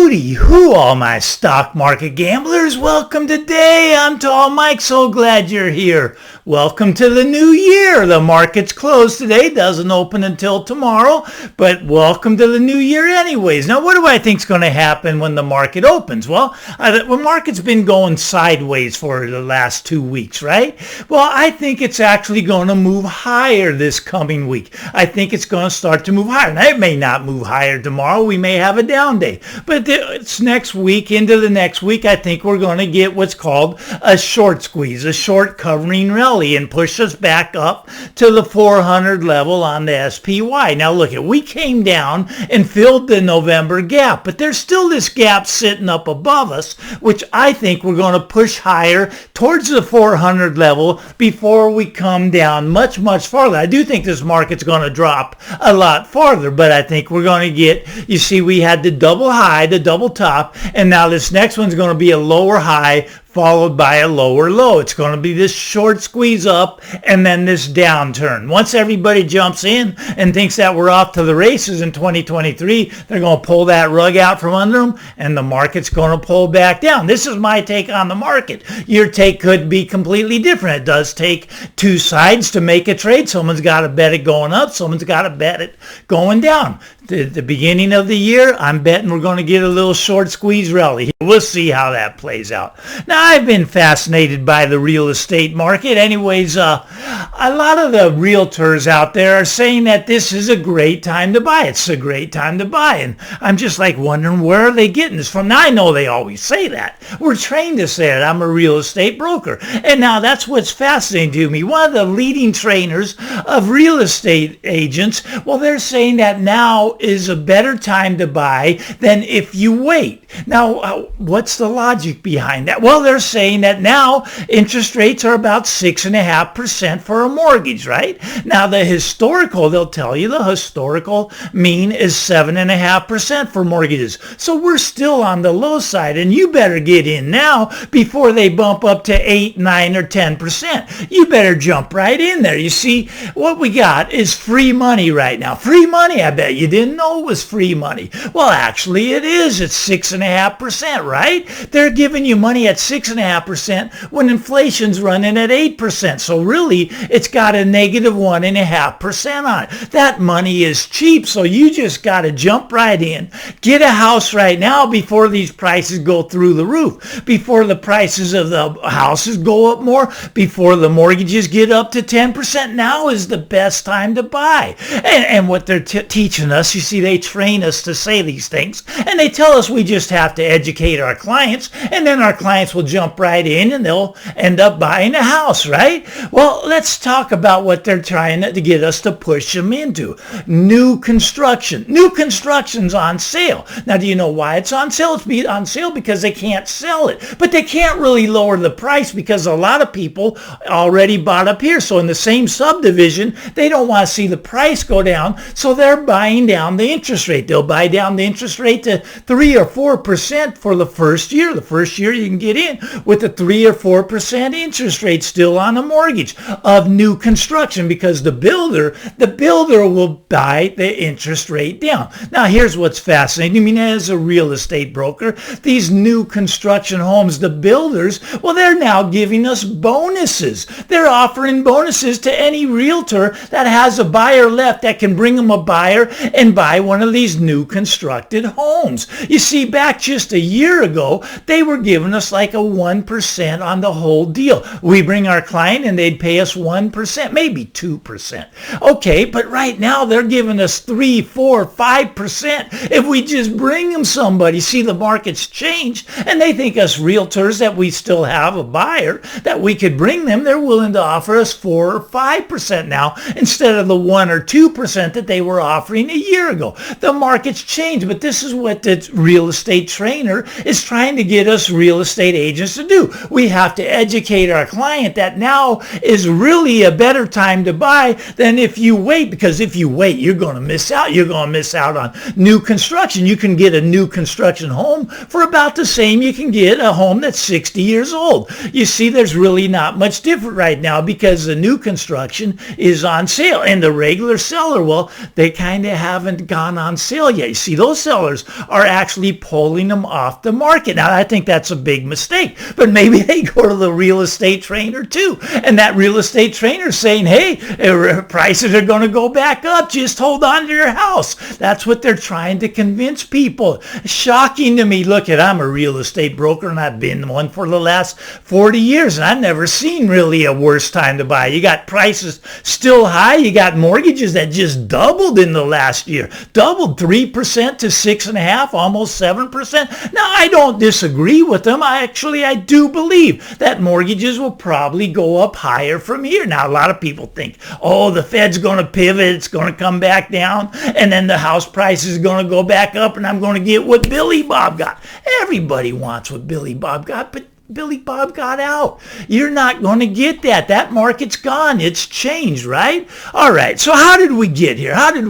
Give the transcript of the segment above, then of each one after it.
Hooty hoo, all my stock market gamblers. Welcome today. I'm Tall Mike. So glad you're here. Welcome to the new year. The market's closed today. Doesn't open until tomorrow. But welcome to the new year anyways. Now, what do I think is going to happen when the market opens? Well, the market's been going sideways for the last 2 weeks, right? Well, I think it's actually going to move higher this coming week. I think it's going to start to move higher. Now, it may not move higher tomorrow. We may have a down day. But it's next week into the next week, I think we're going to get what's called a short squeeze, a short covering rally, and push us back up to the 400 level on the SPY. Now look, we came down and filled the November gap, but there's still this gap sitting up above us, which I think we're going to push higher towards the 400 level before we come down much, much farther. I do think this market's going to drop a lot farther, but I think we're going to get, you see, we had the double high, the double top, and now this next one's going to be a lower high followed by a lower low. It's going to be this short squeeze up and then this downturn. Once everybody jumps in and thinks that we're off to the races in 2023, they're going to pull that rug out from under them and the market's going to pull back down. This is my take on the market. Your take could be completely different. It does take two sides to make a trade. Someone's got to bet it going up. Someone's got to bet it going down. The beginning of the year, I'm betting we're going to get a little short squeeze rally. We'll see how that plays out. Now, I've been fascinated by the real estate market. Anyways, a lot of the realtors out there are saying that this is a great time to buy. It's a great time to buy. And I'm just like wondering, where are they getting this from? Now, I know they always say that. We're trained to say that. I'm a real estate broker. And now that's what's fascinating to me. One of the leading trainers of real estate agents, well, they're saying that now is a better time to buy than if you wait. Now, what's the logic behind that? Well, they're saying that now interest rates are about 6.5% for a mortgage, right? Now, the historical, they'll tell you the historical mean is 7.5% for mortgages. So we're still on the low side, and you better get in now before they bump up to 8, 9, or 10%. You better jump right in there. You see, what we got is free money right now. Free money, I bet you didn't know it was free money. Well, actually, it is. It's 6.5%, right? They're giving you money at 6.5% when inflation's running at 8%. So really, it's got a negative 1.5% on it. That money is cheap, so you just got to jump right in. Get a house right now before these prices go through the roof, before the prices of the houses go up more, before the mortgages get up to 10%. Now is the best time to buy. And what they're teaching us, you see, they train us to say these things, and they tell us we just have to educate our clients, and then our clients will jump right in and they'll end up buying a house, right? Well, let's talk about what they're trying to get us to push them into. New construction. New construction's on sale. Now, do you know why it's on sale? It's on sale because they can't sell it, but they can't really lower the price because a lot of people already bought up here. So in the same subdivision, they don't want to see the price go down, so they're buying down the interest rate. They'll buy down the interest rate to 3 or 4% for the first year. The first year you can get in with a 3 or 4% interest rate still on a mortgage of new construction because the builder will buy the interest rate down. Now, here's what's fascinating. I mean, as a real estate broker, these new construction homes, the builders, well, they're now giving us bonuses. They're offering bonuses to any realtor that has a buyer left that can bring them a buyer and buy one of these new constructed homes. You see, back just a year ago, they were giving us like a 1% on the whole deal. We bring our client and they'd pay us 1%, maybe 2%. Okay, but right now they're giving us 3, 4, 5% if we just bring them somebody. See, the market's changed, and they think us realtors that we still have a buyer that we could bring them. They're willing to offer us 4 or 5% now instead of the 1 or 2% that they were offering a year ago. The market's changed, but this is what the real estate trainer is trying to get us real estate agents to do. We have to educate our client that now is really a better time to buy than if you wait, because if you wait, you're going to miss out. You're going to miss out on new construction. You can get a new construction home for about the same you can get a home that's 60 years old. You see, there's really not much different right now because the new construction is on sale, and the regular seller, well, they kind of haven't gone on sale yet. You see, those sellers are actually pulling them off the market. Now, I think that's a big mistake, but maybe they go to the real estate trainer too, and that real estate trainer is saying, hey, prices are going to go back up. Just hold on to your house. That's what they're trying to convince people. Shocking to me. Look, I'm a real estate broker, and I've been one for the last 40 years, and I've never seen really a worse time to buy. You got prices still high. You got mortgages that just doubled in the last year. Doubled 3% to 6.5%, almost 7%. Now, I don't disagree with them. I do believe that mortgages will probably go up higher from here. Now, a lot of people think, oh, the Fed's going to pivot. It's going to come back down, and then the house price is going to go back up, and I'm going to get what Billy Bob got. Everybody wants what Billy Bob got, but Billy Bob got out. You're not going to get that. That market's gone. It's changed, right? All right. So how did we get here? How did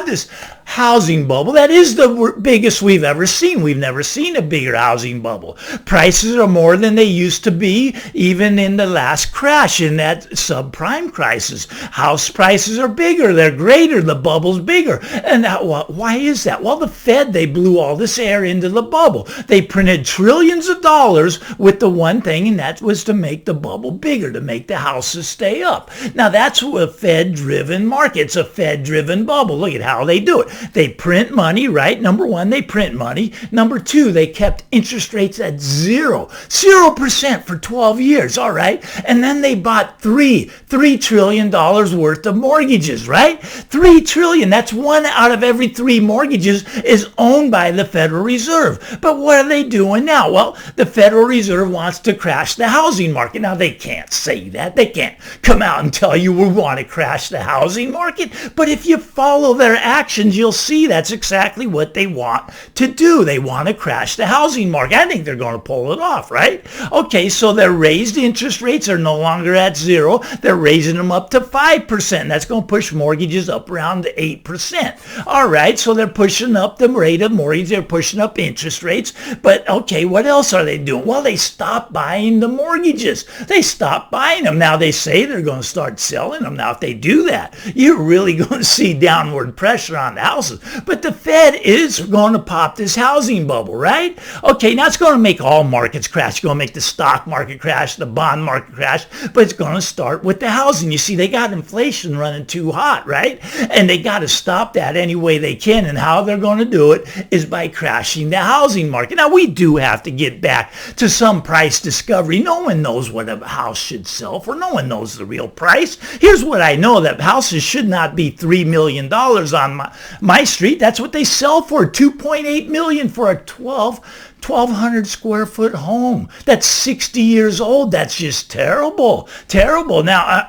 this housing bubble, that is the biggest we've ever seen. We've never seen a bigger housing bubble. Prices are more than they used to be, even in the last crash, in that subprime crisis. House prices are bigger. They're greater. The bubble's bigger. And why is that? Well, the Fed, they blew all this air into the bubble. They printed trillions of dollars with the one thing, and that was to make the bubble bigger, to make the houses stay up. Now, that's a Fed-driven market. It's a Fed-driven bubble. Look at how they do it. They print money, right? Number one, they print money. Number two, they kept interest rates at 0% for 12 years, all right? And then they bought $3 trillion worth of mortgages, right? $3 trillion, that's one out of every three mortgages is owned by the Federal Reserve. But what are they doing now? Well, the Federal Reserve wants to crash the housing market. Now, they can't say that. They can't come out and tell you we want to crash the housing market. But if you follow their actions, you'll see that's exactly what they want to do. They want to crash the housing market. I think they're going to pull it off, right? Okay, so their raised interest rates are no longer at 0. They're raising them up to 5%. That's going to push mortgages up around 8%. All right, so they're pushing up the rate of mortgage. They're pushing up interest rates. But okay, what else are they doing? Well, they stopped buying the mortgages. They stopped buying them. Now they say they're going to start selling them. Now, if they do that, you're really going to see downward pressure on the houses. But the Fed is going to pop this housing bubble, right? Okay, now it's going to make all markets crash. It's going to make the stock market crash, the bond market crash, but it's going to start with the housing. You see, they got inflation running too hot, right? And they got to stop that any way they can. And how they're going to do it is by crashing the housing market. Now, we do have to get back to some price discovery. No one knows what a house should sell for. No one knows the real price. Here's what I know, that houses should not be $3 million on my street. That's what they sell for. $2.8 million for a 1,200 square foot home that's 60 years old. That's just terrible. Now,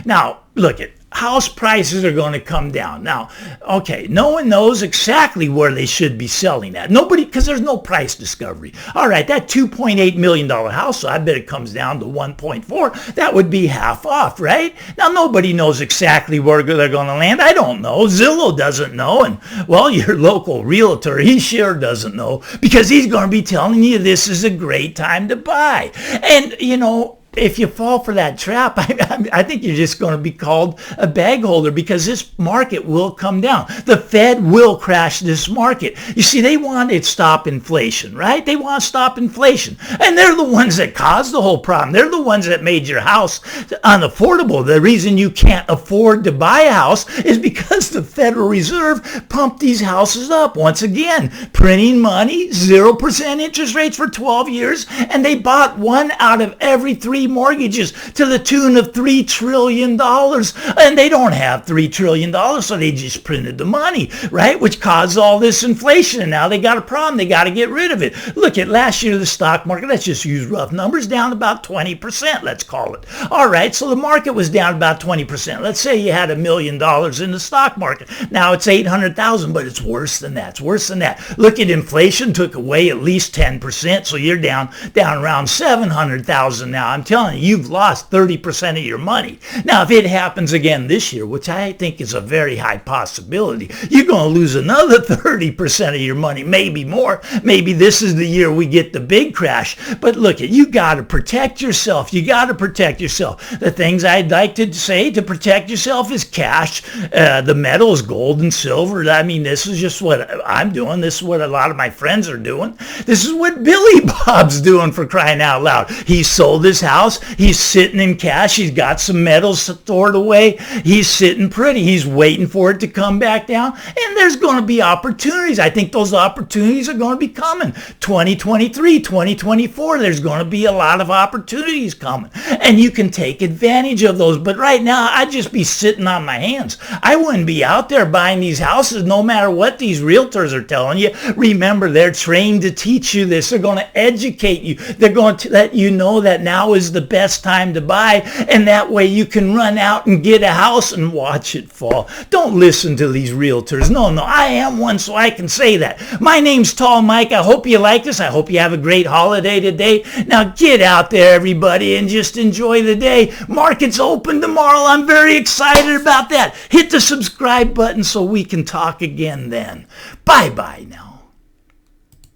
now look at house prices are going to come down. Now, okay, no one knows exactly where they should be selling at. Nobody, because there's no price discovery. All right, that $2.8 million house, so I bet it comes down to 1.4. That would be half off, right? Now, nobody knows exactly where they're going to land. I don't know. Zillow doesn't know. And, well, your local realtor, he sure doesn't know, because he's going to be telling you this is a great time to buy. And, you know, if you fall for that trap, I think you're just going to be called a bag holder, because this market will come down. The Fed will crash this market. You see, they want to stop inflation, right? They want to stop inflation. And they're the ones that caused the whole problem. They're the ones that made your house unaffordable. The reason you can't afford to buy a house is because the Federal Reserve pumped these houses up. Once again, printing money, 0% interest rates for 12 years, and they bought one out of every three mortgages to the tune of $3 trillion. And they don't have $3 trillion, so they just printed the money, right? Which caused all this inflation. And now they got a problem. They got to get rid of it. Look at last year, the stock market, let's just use rough numbers, down about 20%, let's call it. All right, so the market was down about 20%. Let's say you had $1 million in the stock market. Now it's 800,000, but it's worse than that. It's worse than that. Look at inflation, took away at least 10%, so you're down around 700,000 now. I'm telling telling you, you've lost 30% of your money. Now, if it happens again this year, which I think is a very high possibility, you're going to lose another 30% of your money, maybe more. Maybe this is the year we get the big crash. But look, you got to protect yourself. You got to protect yourself. The things I'd like to say to protect yourself is cash, the metals, gold and silver. I mean, this is just what I'm doing. This is what a lot of my friends are doing. This is what Billy Bob's doing, for crying out loud. He sold his house. He's sitting in cash. He's got some metals stored away. He's sitting pretty. He's waiting for it to come back down. And there's going to be opportunities. I think those opportunities are going to be coming. 2023, 2024, there's going to be a lot of opportunities coming. And you can take advantage of those. But right now, I'd just be sitting on my hands. I wouldn't be out there buying these houses no matter what these realtors are telling you. Remember, they're trained to teach you this. They're going to educate you. They're going to let you know that now is the best time to buy, and that way you can run out and get a house and watch it fall. Don't listen to these realtors. No, I am one, so I can say that. My name's Tall Mike. I hope you like this. I hope you have a great holiday today. Now get out there, everybody, and just enjoy the day. Market's open tomorrow. I'm very excited about that. Hit the subscribe button so we can talk again then. Bye-bye now.